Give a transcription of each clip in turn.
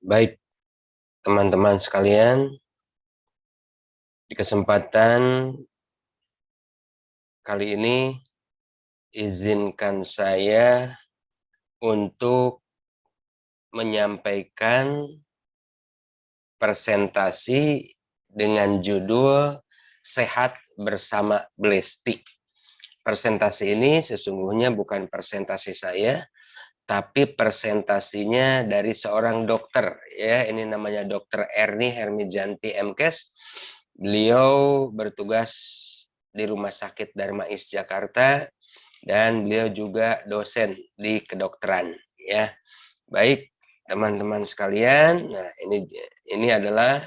Baik, teman-teman sekalian, di kesempatan kali ini izinkan saya untuk menyampaikan presentasi dengan judul Sehat Bersama Blesti. Presentasi ini sesungguhnya bukan presentasi saya, tapi presentasinya dari seorang dokter, ya. Ini namanya Dr. Erni Hermijanti MKes. Beliau bertugas di Rumah Sakit Darmais Jakarta dan beliau juga dosen di kedokteran, ya. Baik, teman-teman sekalian, nah ini adalah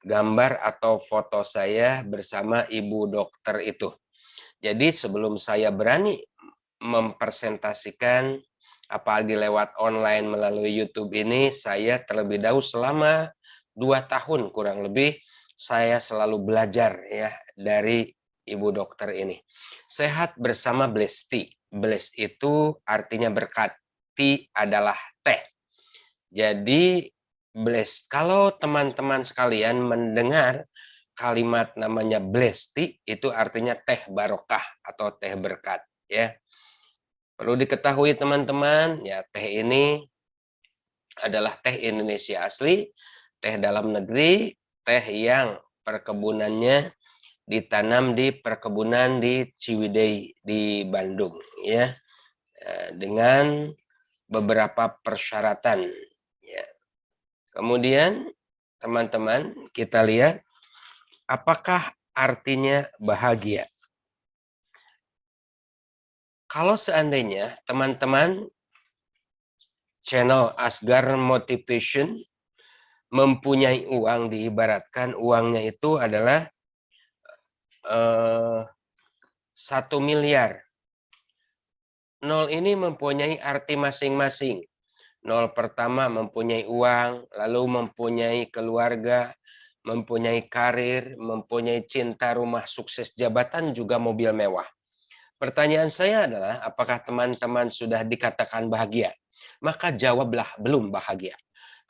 gambar atau foto saya bersama ibu dokter itu. Jadi sebelum saya berani mempresentasikan apalagi lewat online melalui YouTube ini, saya terlebih dahulu selama 2 tahun kurang lebih saya selalu belajar, ya, dari ibu dokter ini. Sehat bersama Blesti. Bless itu artinya berkat, ti adalah teh. Jadi bless, kalau teman-teman sekalian mendengar kalimat namanya Blesti, itu artinya teh barokah atau teh berkat, ya. Perlu diketahui teman-teman, ya, teh ini adalah teh Indonesia asli, teh dalam negeri, teh yang perkebunannya ditanam di perkebunan di Ciwidey di Bandung, ya, dengan beberapa persyaratan, ya. Kemudian teman-teman kita lihat apakah artinya bahagia. Kalau seandainya teman-teman channel Asgar Motivation mempunyai uang, diibaratkan uangnya itu adalah 1 miliar. 0 ini mempunyai arti masing-masing. 0 pertama mempunyai uang, lalu mempunyai keluarga, mempunyai karir, mempunyai cinta, rumah, sukses, jabatan, juga mobil mewah. Pertanyaan saya adalah, apakah teman-teman sudah dikatakan bahagia? Maka jawablah, belum bahagia.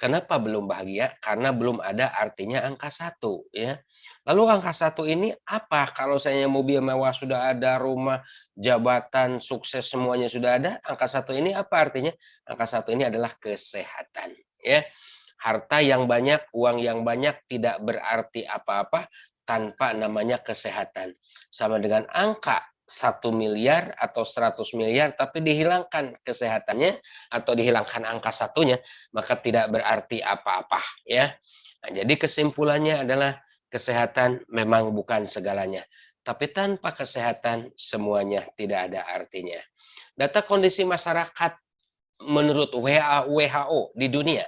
Kenapa belum bahagia? Karena belum ada artinya angka 1, ya. Lalu angka 1 ini apa? Kalau saya mobil mewah sudah ada, rumah, jabatan, sukses semuanya sudah ada, angka 1 ini apa artinya? Angka 1 ini adalah kesehatan, ya. Harta yang banyak, uang yang banyak tidak berarti apa-apa tanpa namanya kesehatan. Sama dengan angka 1 miliar atau 100 miliar tapi dihilangkan kesehatannya atau dihilangkan angka satunya, maka tidak berarti apa-apa, ya. Nah, jadi kesimpulannya adalah kesehatan memang bukan segalanya, tapi tanpa kesehatan semuanya tidak ada artinya. Data kondisi masyarakat menurut WHO di dunia,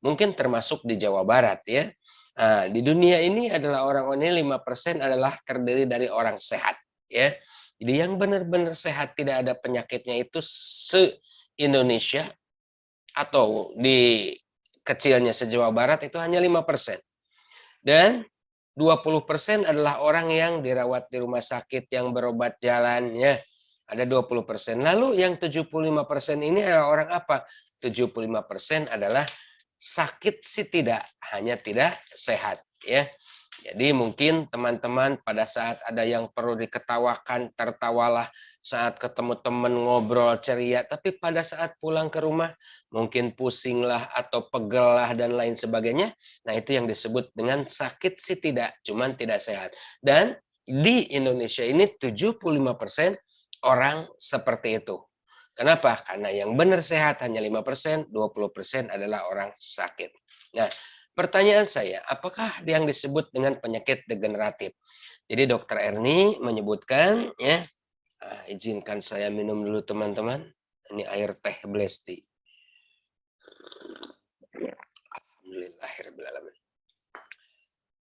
mungkin termasuk di Jawa Barat, ya. Nah, di dunia ini adalah orang ini 5% adalah terdiri dari orang sehat, ya. Jadi yang benar-benar sehat tidak ada penyakitnya itu se-Indonesia atau di kecilnya se-Jawa Barat itu hanya 5%. Dan 20% adalah orang yang dirawat di rumah sakit, yang berobat jalannya, ada 20%. Lalu yang 75% ini adalah orang apa? 75% adalah sakit sih tidak, hanya tidak sehat, ya. Jadi mungkin teman-teman pada saat ada yang perlu diketawakan, tertawalah, saat ketemu teman ngobrol ceria, tapi pada saat pulang ke rumah mungkin pusinglah atau pegellah dan lain sebagainya. Nah, itu yang disebut dengan sakit sih tidak, cuman tidak sehat. Dan di Indonesia ini 75% orang seperti itu. Kenapa? Karena yang benar sehat hanya 5%, 20% adalah orang sakit. Nah, pertanyaan saya, apakah yang disebut dengan penyakit degeneratif? Jadi Dokter Erni menyebutkan, ya, izinkan saya minum dulu teman-teman. Ini air teh Blesti. Alhamdulillahirrahmanirrahim.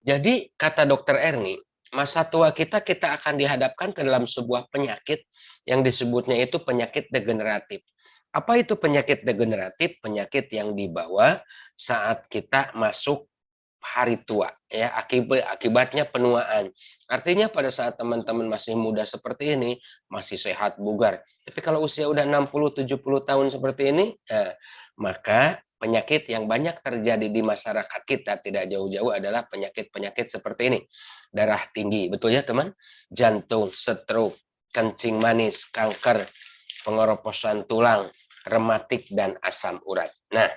Jadi kata Dokter Erni, masa tua kita akan dihadapkan ke dalam sebuah penyakit yang disebutnya itu penyakit degeneratif. Apa itu penyakit degeneratif? Penyakit yang dibawa saat kita masuk hari tua ya, akibatnya penuaan. Artinya pada saat teman-teman masih muda seperti ini, masih sehat bugar. Tapi kalau usia udah 60-70 tahun seperti ini, maka penyakit yang banyak terjadi di masyarakat kita tidak jauh-jauh adalah penyakit-penyakit seperti ini. Darah tinggi, betul ya teman? Jantung, stroke, kencing manis, kanker, pengeroposan tulang, rematik, dan asam urat. Nah,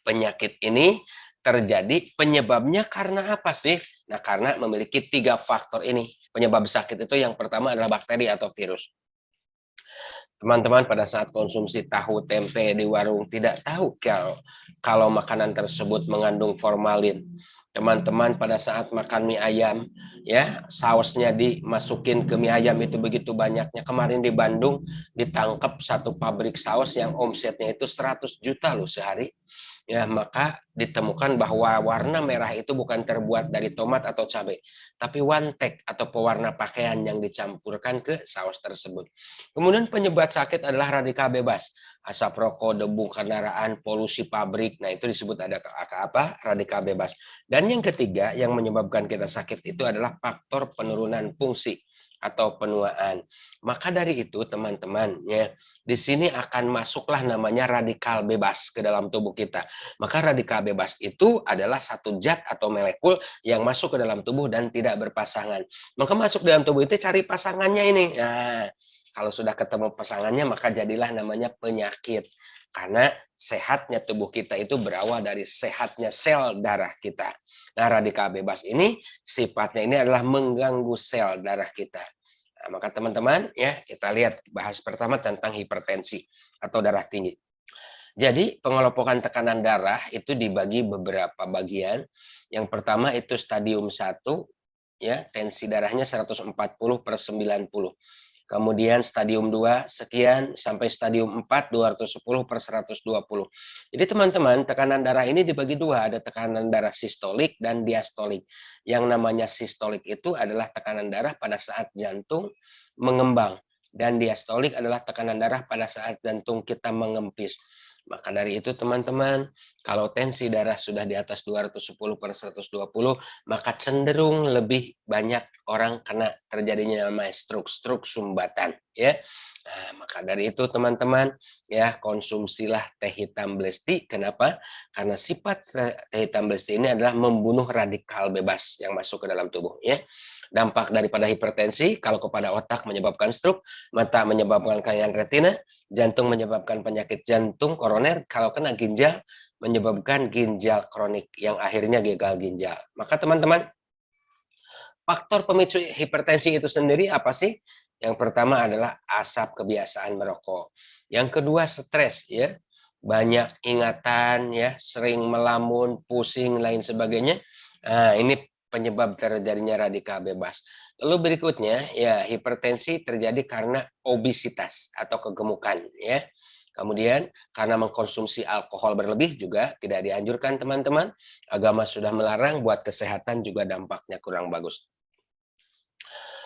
penyakit ini terjadi penyebabnya karena apa sih? Nah, karena memiliki 3 faktor ini. Penyebab sakit itu yang pertama adalah bakteri atau virus. Teman-teman pada saat konsumsi tahu tempe di warung tidak tahu kalau makanan tersebut mengandung formalin. Teman-teman pada saat makan mie ayam, ya sausnya dimasukin ke mie ayam itu begitu banyaknya. Kemarin di Bandung ditangkap satu pabrik saus yang omsetnya itu 100 juta loh sehari. Ya, maka ditemukan bahwa warna merah itu bukan terbuat dari tomat atau cabai, tapi wantek atau pewarna pakaian yang dicampurkan ke saus tersebut. Kemudian penyebab sakit adalah radikal bebas, asap rokok, debu kendaraan, polusi pabrik. Nah, itu disebut ada apa? Radikal bebas. Dan yang ketiga yang menyebabkan kita sakit itu adalah faktor penurunan fungsi atau penuaan. Maka dari itu teman-teman ya, di sini akan masuklah namanya radikal bebas ke dalam tubuh kita. Maka radikal bebas itu adalah satu zat atau molekul yang masuk ke dalam tubuh dan tidak berpasangan. Maka masuk dalam tubuh itu cari pasangannya ini. Nah, kalau sudah ketemu pasangannya maka jadilah namanya penyakit. Karena sehatnya tubuh kita itu berawal dari sehatnya sel darah kita. Nah, radikal bebas ini sifatnya ini adalah mengganggu sel darah kita. Nah, maka teman-teman ya kita lihat bahas pertama tentang hipertensi atau darah tinggi. Jadi pengelompokan tekanan darah itu dibagi beberapa bagian. Yang pertama itu stadium 1 ya, tensi darahnya 140/90. Kemudian stadium 2 sekian sampai stadium 4 210/120. Jadi teman-teman, tekanan darah ini dibagi dua, ada tekanan darah sistolik dan diastolik. Yang namanya sistolik itu adalah tekanan darah pada saat jantung mengembang dan diastolik adalah tekanan darah pada saat jantung kita mengempis. Maka dari itu teman-teman, kalau tensi darah sudah di atas 210/120, maka cenderung lebih banyak orang kena terjadinya namanya stroke sumbatan ya. Nah, maka dari itu teman-teman ya konsumsilah teh hitam black tea. Kenapa? Karena sifat teh hitam black tea ini adalah membunuh radikal bebas yang masuk ke dalam tubuh ya. Dampak daripada hipertensi kalau kepada otak menyebabkan stroke, mata menyebabkan kelainan retina, jantung menyebabkan penyakit jantung koroner, kalau kena ginjal menyebabkan ginjal kronik yang akhirnya gagal ginjal. Maka teman-teman, faktor pemicu hipertensi itu sendiri apa sih? Yang pertama adalah asap kebiasaan merokok. Yang kedua stres ya. Banyak ingatan ya, sering melamun, pusing lain sebagainya. Nah, ini penyebab terjadinya radikal bebas. Lalu berikutnya ya hipertensi terjadi karena obesitas atau kegemukan ya. Kemudian karena mengkonsumsi alkohol berlebih juga tidak dianjurkan teman-teman. Agama sudah melarang, buat kesehatan juga dampaknya kurang bagus.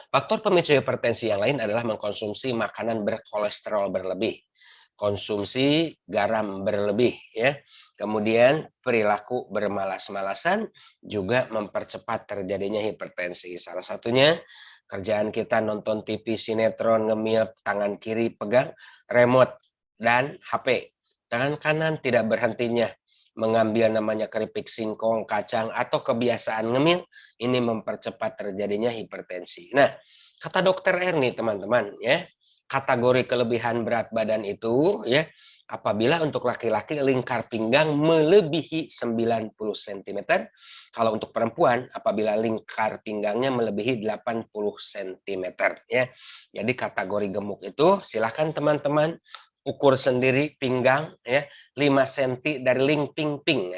Faktor pemicu hipertensi yang lain adalah mengkonsumsi makanan berkolesterol berlebih, konsumsi garam berlebih ya. Kemudian perilaku bermalas-malasan juga mempercepat terjadinya hipertensi. Salah satunya kerjaan kita nonton TV, sinetron, ngemil, tangan kiri pegang remote dan HP. Tangan kanan tidak berhentinya mengambil namanya keripik singkong, kacang, atau kebiasaan ngemil, ini mempercepat terjadinya hipertensi. Nah, kata dokter Erni teman-teman ya, kategori kelebihan berat badan itu ya, apabila untuk laki-laki lingkar pinggang melebihi 90 cm, kalau untuk perempuan apabila lingkar pinggangnya melebihi 80 cm ya. Jadi kategori gemuk itu silahkan teman-teman ukur sendiri pinggang ya 5 cm dari link ping-ping,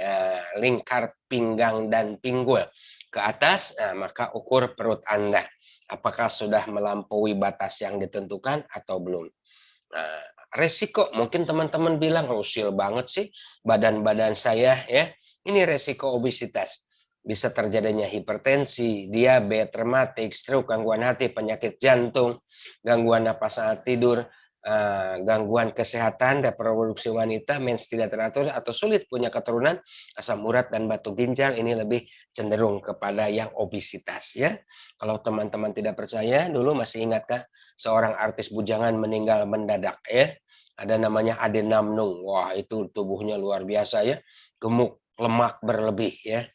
lingkar pinggang dan pinggul ke atas, maka ukur perut Anda. Apakah sudah melampaui batas yang ditentukan atau belum? Nah, resiko mungkin teman-teman bilang usil banget sih badan-badan saya ya. Ini resiko obesitas. Bisa terjadinya hipertensi, diabetes, rematik, stroke, gangguan hati, penyakit jantung, gangguan napas saat tidur, gangguan kesehatan reproduksi wanita, mens tidak teratur, atau sulit punya keturunan, asam urat dan batu ginjal, ini lebih cenderung kepada yang obesitas ya. Kalau teman-teman tidak percaya, dulu masih ingatkah seorang artis bujangan meninggal mendadak ya? Ada namanya Ade Namnung. Wah, itu tubuhnya luar biasa ya. Gemuk, lemak berlebih ya.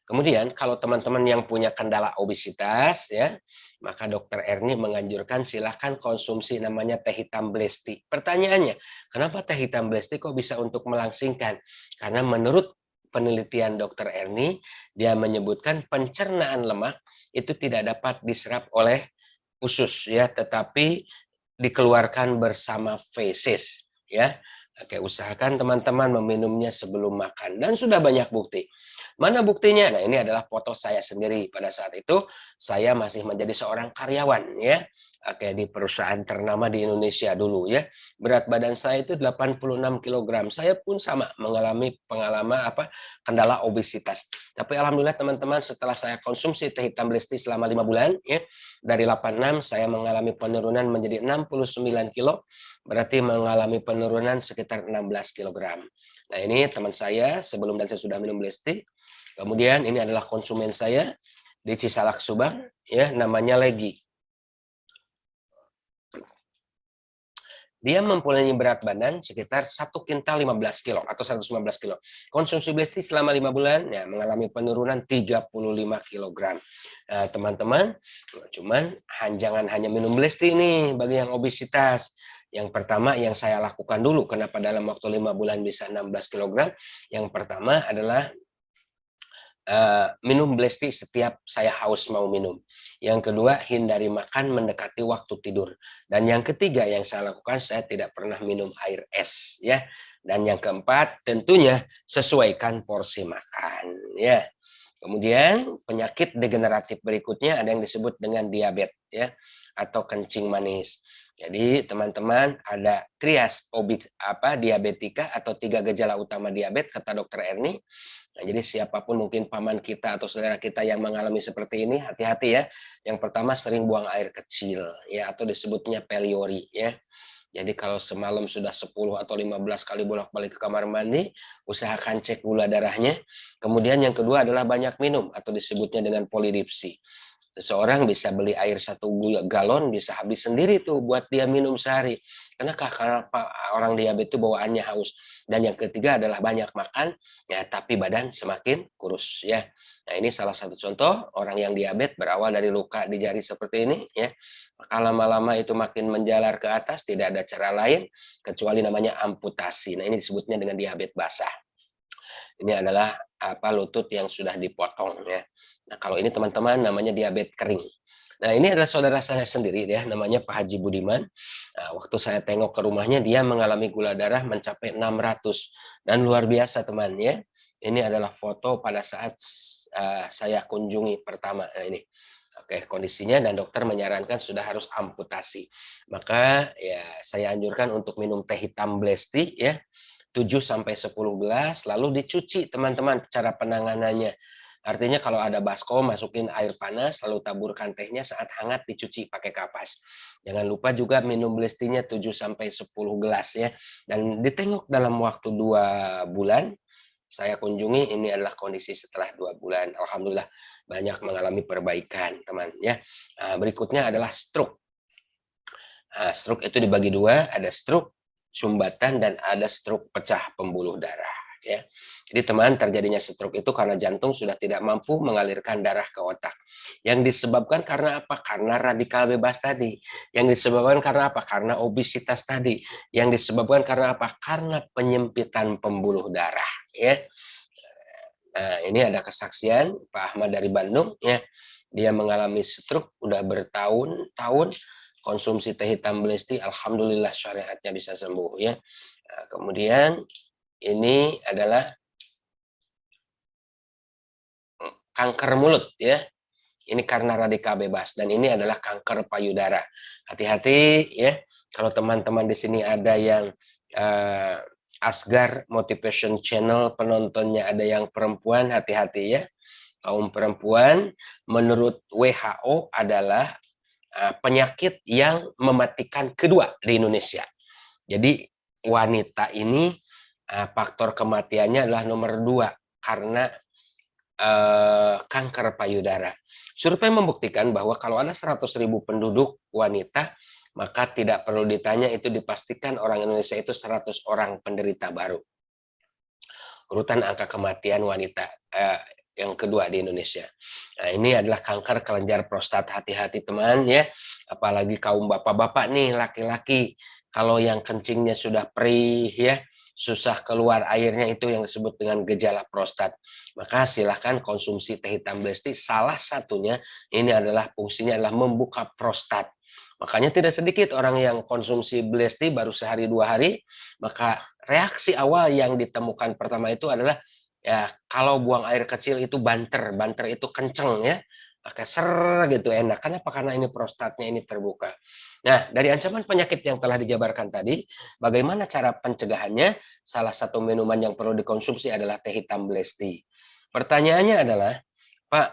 Kemudian kalau teman-teman yang punya kendala obesitas ya, maka dokter Erni menganjurkan silahkan konsumsi namanya teh hitam blesti. Pertanyaannya, kenapa teh hitam blesti kok bisa untuk melangsingkan? Karena menurut penelitian dokter Erni, dia menyebutkan pencernaan lemak itu tidak dapat diserap oleh usus ya, tetapi dikeluarkan bersama feses ya. Oke, usahakan teman-teman meminumnya sebelum makan dan sudah banyak bukti. Mana buktinya? Nah, ini adalah foto saya sendiri pada saat itu saya masih menjadi seorang karyawan ya. Oke, di perusahaan ternama di Indonesia dulu ya. Berat badan saya itu 86 kg. Saya pun sama mengalami pengalaman kendala obesitas. Tapi alhamdulillah teman-teman, setelah saya konsumsi teh hitam blesti selama 5 bulan ya, dari 86 saya mengalami penurunan menjadi 69 kilo, berarti mengalami penurunan sekitar 16 kg. Nah, ini teman saya sebelum dan sesudah minum blesti. Kemudian ini adalah konsumen saya di Cisalak Subang ya, namanya Legi. Dia mempunyai berat badan sekitar 1 kintal 15 kilo atau 115 kilo. Konsumsi blesti selama 5 bulan ya, mengalami penurunan 35 kilogram. Nah, teman-teman, cuman jangan hanya minum blesti nih bagi yang obesitas. Yang pertama yang saya lakukan dulu, kenapa dalam waktu 5 bulan bisa 16 kilogram? Yang pertama adalah minum blesti setiap saya haus mau minum. Yang kedua, hindari makan mendekati waktu tidur. Dan yang ketiga yang saya lakukan, saya tidak pernah minum air es ya. Dan yang keempat, tentunya sesuaikan porsi makan ya. Kemudian penyakit degeneratif berikutnya ada yang disebut dengan diabetes ya, atau kencing manis. Jadi teman-teman, ada trias diabetika atau 3 gejala utama diabetes kata dokter Erni. Nah, jadi siapapun mungkin paman kita atau saudara kita yang mengalami seperti ini, hati-hati ya. Yang pertama, sering buang air kecil ya, atau disebutnya peliori ya. Jadi kalau semalam sudah 10 atau 15 kali bolak-balik ke kamar mandi, usahakan cek gula darahnya. Kemudian yang kedua adalah banyak minum atau disebutnya dengan polidipsi. Seseorang bisa beli air 1 galon, bisa habis sendiri tuh buat dia minum sehari. Karena orang diabetes itu bawaannya haus. Dan yang ketiga adalah banyak makan, ya tapi badan semakin kurus ya. Nah, ini salah satu contoh orang yang diabetes berawal dari luka di jari seperti ini ya. Maka lama-lama itu makin menjalar ke atas, tidak ada cara lain kecuali namanya amputasi. Nah, ini disebutnya dengan diabetes basah. Ini adalah lutut yang sudah dipotong ya. Nah, kalau ini teman-teman namanya diabetes kering. Nah, ini adalah saudara saya sendiri ya, namanya Pak Haji Budiman. Nah, waktu saya tengok ke rumahnya, dia mengalami gula darah mencapai 600 dan luar biasa teman ya. Ini adalah foto pada saat saya kunjungi pertama. Nah, ini. Oke, kondisinya dan dokter menyarankan sudah harus amputasi. Maka ya saya anjurkan untuk minum teh hitam blesti ya, 7 sampai 10 gelas, lalu dicuci teman-teman cara penanganannya. Artinya kalau ada baskom, masukin air panas, lalu taburkan tehnya, saat hangat dicuci pakai kapas. Jangan lupa juga minum blestinya 7 sampai 10 gelas ya. Dan ditengok dalam waktu 2 bulan, saya kunjungi, ini adalah kondisi setelah 2 bulan. Alhamdulillah banyak mengalami perbaikan teman ya. Berikutnya adalah stroke. Stroke itu dibagi 2, ada stroke sumbatan dan ada stroke pecah pembuluh darah ya. Jadi teman, terjadinya stroke itu karena jantung sudah tidak mampu mengalirkan darah ke otak. Yang disebabkan karena apa? Karena radikal bebas tadi. Yang disebabkan karena apa? Karena obesitas tadi. Yang disebabkan karena apa? Karena penyempitan pembuluh darah ya. Nah, ini ada kesaksian Pak Ahmad dari Bandung ya. Dia mengalami stroke udah bertahun-tahun, konsumsi teh hitam blesti, alhamdulillah syariatnya bisa sembuh ya. Nah, kemudian ini adalah kanker mulut ya. Ini karena radikal bebas dan ini adalah kanker payudara. Hati-hati ya. Kalau teman-teman di sini ada yang Asgar Motivation Channel penontonnya ada yang perempuan, hati-hati ya. Kaum perempuan menurut WHO adalah penyakit yang mematikan kedua di Indonesia. Jadi wanita ini faktor kematiannya adalah nomor 2 karena kanker payudara. Survei membuktikan bahwa kalau ada 100.000 penduduk wanita, maka tidak perlu ditanya, itu dipastikan orang Indonesia itu 100 orang penderita baru. Urutan angka kematian wanita yang kedua di Indonesia. Nah, ini adalah kanker kelenjar prostat. Hati-hati teman ya, apalagi kaum bapak-bapak nih, laki-laki. Kalau yang kencingnya sudah perih ya, susah keluar airnya, itu yang disebut dengan gejala prostat. Maka silahkan konsumsi teh hitam Besti. Salah satunya ini adalah fungsinya adalah membuka prostat. Makanya tidak sedikit orang yang konsumsi Besti baru sehari 2 hari, maka reaksi awal yang ditemukan pertama itu adalah ya kalau buang air kecil itu banter itu kenceng ya, pakai ser gitu enak. Kenapa? Karena ini prostatnya ini terbuka. Nah, dari ancaman penyakit yang telah dijabarkan tadi, bagaimana cara pencegahannya? Salah satu minuman yang perlu dikonsumsi adalah teh hitam Besti. Pertanyaannya adalah, Pak,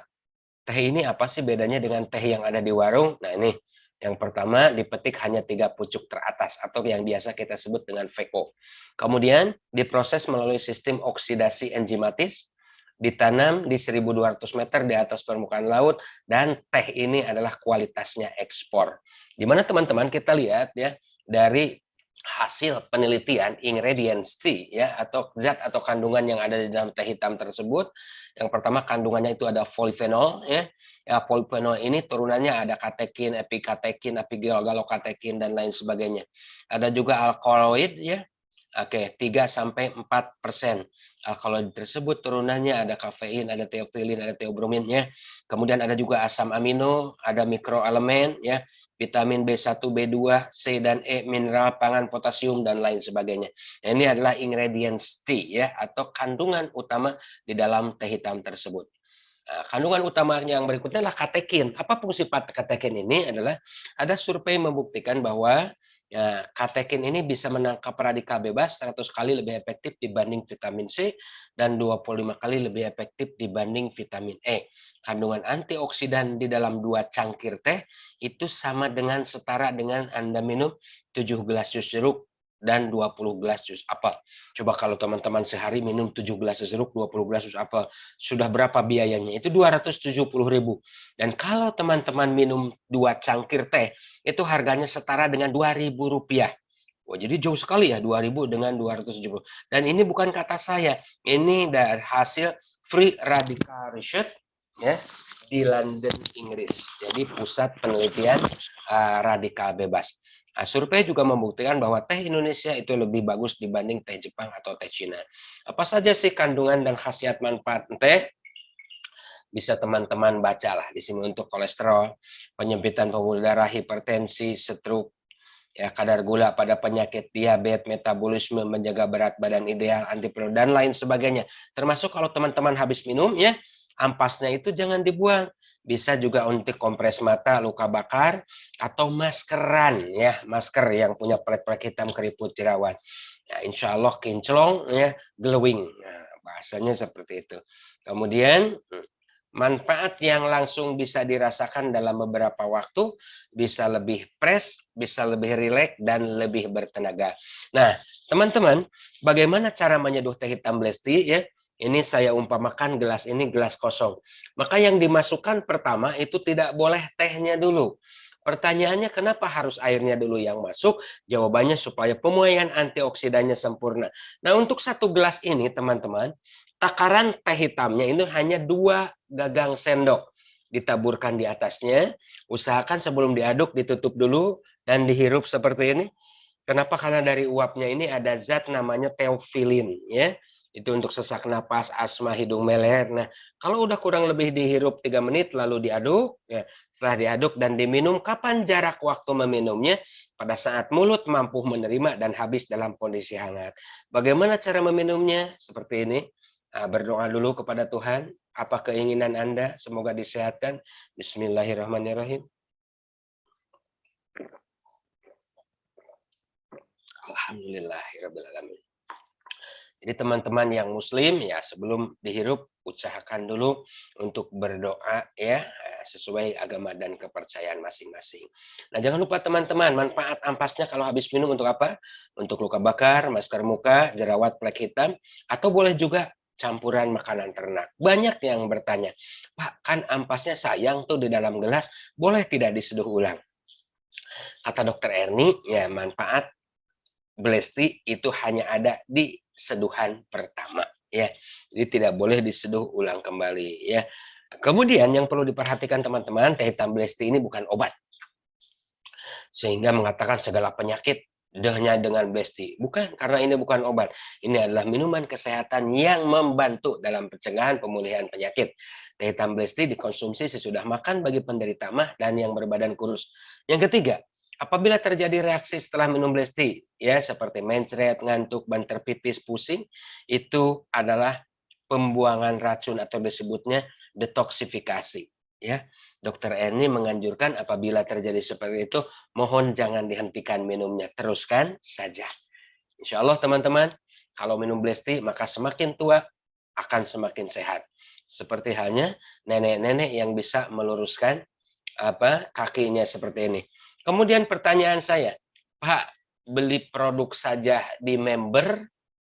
teh ini apa sih bedanya dengan teh yang ada di warung? Nah ini, yang pertama dipetik hanya 3 pucuk teratas atau yang biasa kita sebut dengan VECO. Kemudian diproses melalui sistem oksidasi enzimatis, ditanam di 1.200 meter di atas permukaan laut, dan teh ini adalah kualitasnya ekspor. Di mana teman-teman kita lihat ya, dari hasil penelitian ingredients tea ya, atau zat atau kandungan yang ada di dalam teh hitam tersebut. Yang pertama kandungannya itu ada polyphenol ya. Ya, polyphenol ini turunannya ada katekin, epikatekin, epigalokatekin dan lain sebagainya. Ada juga alkaloid ya. Oke, 3-4%. Alkaloid tersebut turunannya ada kafein, ada teofilin, ada teobromin ya. Kemudian ada juga asam amino, ada mikroelemen ya, vitamin B1, B2, C dan E, mineral, pangan, potasium dan lain sebagainya. Nah, ini adalah ingredients tea ya, atau kandungan utama di dalam teh hitam tersebut. Nah, kandungan utama yang berikutnya adalah katekin. Apa fungsi katekin ini? Adalah ada survei membuktikan bahwa ya, katekin ini bisa menangkap radikal bebas 100 kali lebih efektif dibanding vitamin C dan 25 kali lebih efektif dibanding vitamin E. Kandungan antioksidan di dalam 2 cangkir teh itu sama dengan setara dengan Anda minum 7 gelas jus jeruk dan 20 gelas jus apel. Coba kalau teman-teman sehari minum 7 gelas jus jeruk, 20 gelas jus apel, sudah berapa biayanya? Itu 270.000. Dan kalau teman-teman minum 2 cangkir teh, itu harganya setara dengan Rp2.000. Wah, jadi jauh sekali ya, 2.000 dengan 270. Dan ini bukan kata saya, ini dari hasil Free Radical Research ya, di London, Inggris. Jadi pusat penelitian radikal bebas. Nah, survei juga membuktikan bahwa teh Indonesia itu lebih bagus dibanding teh Jepang atau teh Cina. Apa saja sih kandungan dan khasiat manfaat teh? Bisa teman-teman bacalah di sini untuk kolesterol, penyempitan pembuluh darah, hipertensi, stroke, ya kadar gula pada penyakit diabetes, metabolisme, menjaga berat badan ideal, antiperut dan lain sebagainya. Termasuk kalau teman-teman habis minum ya, ampasnya itu jangan dibuang. Bisa juga untuk kompres mata, luka bakar, atau maskeran ya, masker yang punya plek-plek hitam, keriput, jerawat. Ya, insya Allah kinclong ya, glowing. Nah, bahasanya seperti itu. Kemudian manfaat yang langsung bisa dirasakan dalam beberapa waktu, bisa lebih fresh, bisa lebih rileks, dan lebih bertenaga. Nah, teman-teman, bagaimana cara menyeduh teh hitam Besti ya? Ini saya umpamakan gelas ini gelas kosong. Maka yang dimasukkan pertama itu tidak boleh tehnya dulu. Pertanyaannya kenapa harus airnya dulu yang masuk? Jawabannya supaya pemuaian antioksidannya sempurna. Nah, untuk 1 gelas ini teman-teman, takaran teh hitamnya ini hanya 2 gagang sendok. Ditaburkan di atasnya, usahakan sebelum diaduk ditutup dulu dan dihirup seperti ini. Kenapa? Karena dari uapnya ini ada zat namanya teofilin ya. Itu untuk sesak napas, asma, hidung meler. Nah, kalau udah kurang lebih dihirup 3 menit lalu diaduk ya. Setelah diaduk dan diminum, kapan jarak waktu meminumnya? Pada saat mulut mampu menerima dan habis dalam kondisi hangat. Bagaimana cara meminumnya? Seperti ini. Berdoa dulu kepada Tuhan. Apa keinginan Anda? Semoga disehatkan. Bismillahirrahmanirrahim. Alhamdulillahirrahmanirrahim. Jadi teman-teman yang muslim ya sebelum dihirup usahakan dulu untuk berdoa ya. sesuai agama dan kepercayaan masing-masing. Nah, jangan lupa teman-teman, manfaat ampasnya kalau habis minum untuk apa? Untuk luka bakar, masker muka, jerawat, plek hitam, atau boleh juga campuran makanan ternak. Banyak yang bertanya, Pak, kan ampasnya sayang tuh di dalam gelas, boleh tidak diseduh ulang? Kata dokter Erni, ya manfaat Blesti itu hanya ada di seduhan pertama, ya. Jadi tidak boleh diseduh ulang kembali, ya. Kemudian yang perlu diperhatikan teman-teman, teh hitam Blesti ini bukan obat. Sehingga mengatakan segala penyakit hanya dengan Blesti. Bukan, karena ini bukan obat. Ini adalah minuman kesehatan yang membantu dalam pencegahan pemulihan penyakit. Teh hitam Blesti dikonsumsi sesudah makan bagi penderita mah dan yang berbadan kurus. Yang ketiga, apabila terjadi reaksi setelah minum Blesti, ya seperti mencret, ngantuk, banter pipis, pusing, itu adalah pembuangan racun atau disebutnya detoksifikasi, ya. Dokter Erni menganjurkan apabila terjadi seperti itu, mohon jangan dihentikan minumnya, teruskan saja. Insya Allah teman-teman, kalau minum Blesti maka semakin tua akan semakin sehat. Seperti halnya nenek-nenek yang bisa meluruskan kakinya seperti ini. Kemudian pertanyaan saya, Pak, beli produk saja di member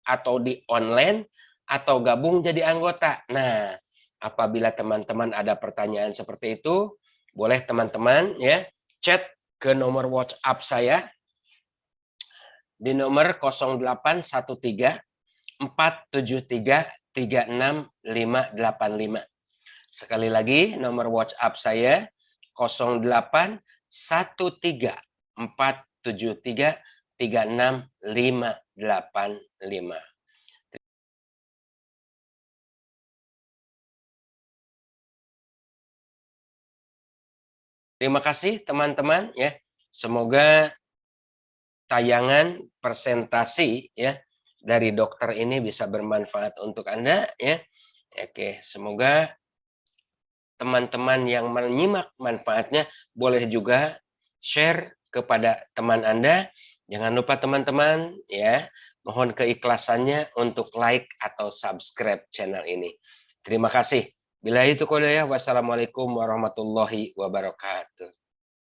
atau di online atau gabung jadi anggota? Nah, apabila teman-teman ada pertanyaan seperti itu, boleh teman-teman ya chat ke nomor WhatsApp saya di nomor 0813 473 36585. Sekali lagi nomor WhatsApp saya 0813 473 36585. Terima kasih teman-teman ya. Semoga tayangan presentasi ya dari dokter ini bisa bermanfaat untuk Anda ya. Oke, semoga teman-teman yang menyimak manfaatnya boleh juga share kepada teman Anda. Jangan lupa teman-teman ya, mohon keikhlasannya untuk like atau subscribe channel ini. Terima kasih. Bila itu kodaya, wassalamualaikum warahmatullahi wabarakatuh.